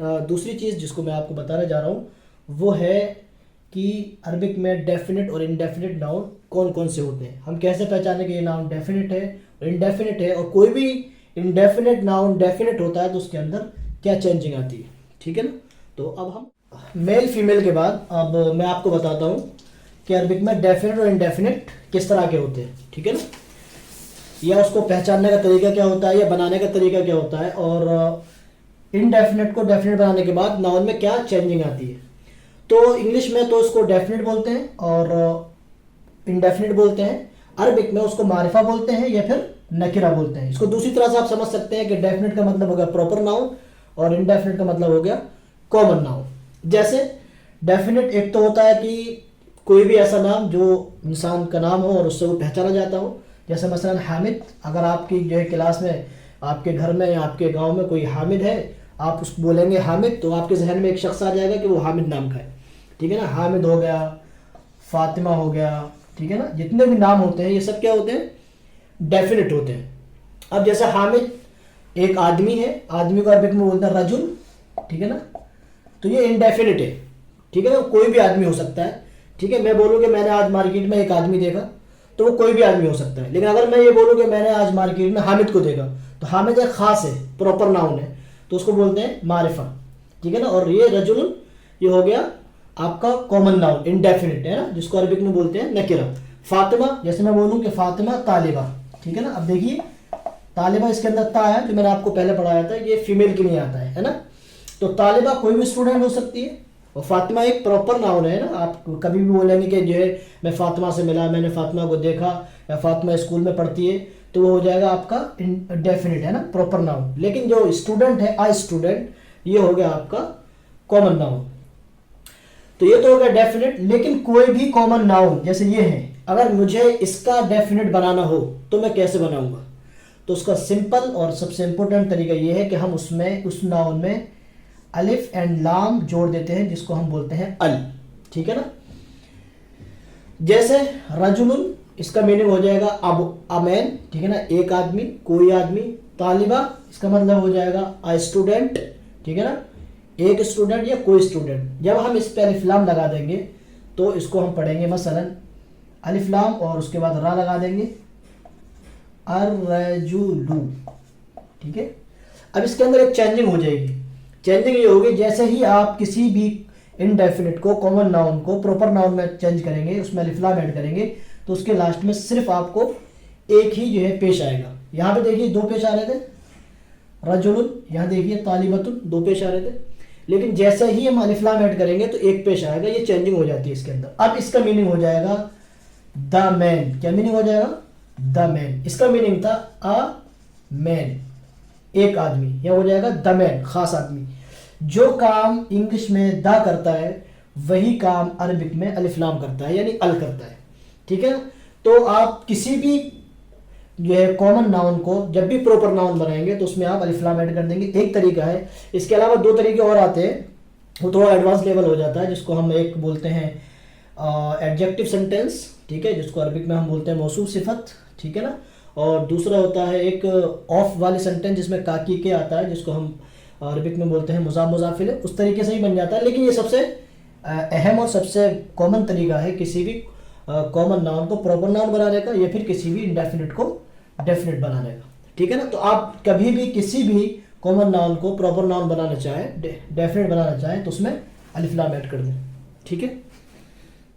दूसरी चीज़ जिसको मैं आपको बताने जा रहा हूँ वो है कि अरबिक में डेफिनेट और इनडेफिनेट नाउन कौन कौन से होते हैं। हम कैसे पहचाने कि ये नाउन डेफिनेट है और इनडेफिनेट है, और कोई भी इनडेफिनेट नाउन डेफिनेट होता है तो उसके अंदर क्या चेंजिंग आती है। ठीक है ना। तो अब हम मेल फीमेल के बाद अब मैं आपको बताता हूँ कि अरबिक में डेफिनेट और इनडेफिनेट किस तरह के होते हैं। ठीक है ना, या उसको पहचानने का तरीका क्या होता है या बनाने का तरीका क्या होता है, और इनडेफिनेट को डेफिनेट बनाने के बाद नाउन में क्या चेंजिंग आती है। तो इंग्लिश में तो इसको डेफिनेट बोलते हैं और इनडेफिनेट बोलते हैं। अरबिक में उसको मारिफा बोलते हैं या फिर नकिरा बोलते हैं। इसको दूसरी तरह से आप समझ सकते हैं कि डेफिनेट का मतलब हो गया प्रॉपर नाउन और इनडेफिनेट का मतलब हो गया कॉमन नाउन। जैसे डेफिनेट एक तो होता है कि कोई भी ऐसा नाम जो इंसान का नाम हो और उससे वो पहचाना जाता हो। जैसे मसलन हामिद, अगर आपकी जो है क्लास में, आपके घर में या आपके गांव में कोई हामिद है, आप उसको बोलेंगे हामिद तो आपके जहन में एक शख्स आ जाएगा कि वो हामिद नाम का है। ठीक है ना, हामिद हो गया, फातिमा हो गया, ठीक है ना, जितने भी नाम होते हैं ये सब क्या होते हैं, डेफिनेट होते हैं। अब जैसे हामिद एक आदमी है, आदमी को अरबिक में बोलते हैं रजुल। ठीक है ना, तो ये इनडेफिनेट है। ठीक है ना, कोई भी आदमी हो सकता है। ठीक है, मैं बोलूँ कि मैंने आज मार्केट में एक आदमी देखा तो वो कोई भी आदमी हो सकता है। लेकिन अगर मैं ये बोलूँ कि मैंने आज मार्केट में हामिद को देखा तो हामिद एक खास है, प्रॉपर नाउन है, तो उसको बोलते हैं मारिफा। ठीक है ना, और ये रजुल ये हो गया आपका कॉमन नाउन, इनडेफिनिट है ना, जिसको अरबिक में बोलते हैं नकिरा। फातिमा, जैसे मैं बोलूँ कि फातिमा तालिबा। ठीक है ना, अब देखिए तालिबा इसके अंदर ता है जो मैंने आपको पहले पढ़ाया था, ये फीमेल के लिए आता है ना। तो तालिबा कोई भी स्टूडेंट हो सकती है और फातिमा एक प्रॉपर नाउन है ना। आप कभी भी बोलेंगे कि जो है मैं फातिमा से मिला, मैंने फातिमा को देखा, या फातिमा स्कूल में पढ़ती है, तो वो हो जाएगा आपका डेफिनेट है ना, प्रॉपर नाउन। लेकिन जो स्टूडेंट है, आ स्टूडेंट, ये हो गया आपका कॉमन नाउन। तो ये तो हो गया डेफिनेट। लेकिन कोई भी कॉमन नाउन जैसे ये है, अगर मुझे इसका डेफिनेट बनाना हो तो मैं कैसे बनाऊंगा। तो उसका सिंपल और सबसे इंपॉर्टेंट तरीका ये है कि हम उसमें उस नाउन में अलिफ एंड लाम जोड़ देते हैं, जिसको हम बोलते हैं अल। ठीक है ना, जैसे रजुलुन, इसका मीनिंग हो जाएगा अब अमैन। ठीक है ना, एक आदमी, कोई आदमी। तालिबा, इसका मतलब हो जाएगा अ स्टूडेंट। ठीक है ना, एक स्टूडेंट या कोई स्टूडेंट। जब हम इस पे अलिफ लाम लगा देंगे तो इसको हम पढ़ेंगे मसलन अलिफ लाम और उसके बाद रा लगा देंगे, अर्रजुलु। ठीक है, अब इसके अंदर एक चेंजिंग हो जाएगी। चेंजिंग ये होगी, जैसे ही आप किसी भी इनडेफिनिट को, कॉमन नाउन को प्रॉपर नाउन में चेंज करेंगे, उसमें अलिफ लाम ऐड करेंगे, तो उसके लास्ट में सिर्फ आपको एक ही जो है पेश आएगा। यहाँ पे देखिए दो पेश आ रहे थे, रजुलुन, यहाँ देखिए तालिबतुन, दो पेश आ रहे थे। लेकिन जैसे ही हम अलिफ लाम ऐड करेंगे तो एक पेश आएगा, ये चेंजिंग हो जाती है इसके अंदर। अब इसका मीनिंग हो जाएगा द मैन। क्या मीनिंग हो जाएगा, द मैन। इसका मीनिंग था अ मैन, एक आदमी, यह हो जाएगा द मैन, खास आदमी। जो काम इंग्लिश में द करता है वही काम अरबिक में अलिफ लाम करता है, यानी अल करता है। ठीक है, तो आप किसी भी जो है कॉमन नाउन को जब भी प्रॉपर नाउन बनाएंगे तो उसमें आप अलिफ लाम ऐड कर देंगे, एक तरीका है। इसके अलावा दो तरीके और आते हैं, वो थोड़ा एडवांस लेवल हो जाता है, जिसको हम एक बोलते हैं एडजेक्टिव सेंटेंस। ठीक है, जिसको अरबिक में हम बोलते हैं मौसूफ सिफत। ठीक है ना, और दूसरा होता है एक ऑफ वाली सेंटेंस जिसमें काकी के आता है, जिसको हम अरबिक में बोलते हैं मुजाफ मुजाफिल। उस तरीके से ही बन जाता है। लेकिन ये सबसे अहम और सबसे कॉमन तरीका है किसी भी कॉमन नाउन को प्रॉपर नाउन बनाने का, या फिर किसी भी इंडेफिनिट को डेफिनेट बनाने का। ठीक है ना, तो आप कभी भी किसी भी कॉमन नाउन को प्रॉपर नाउन बनाना चाहें, डेफिनेट बनाना चाहें, तो उसमें अलिफ लाम ऐड कर दें। ठीक है।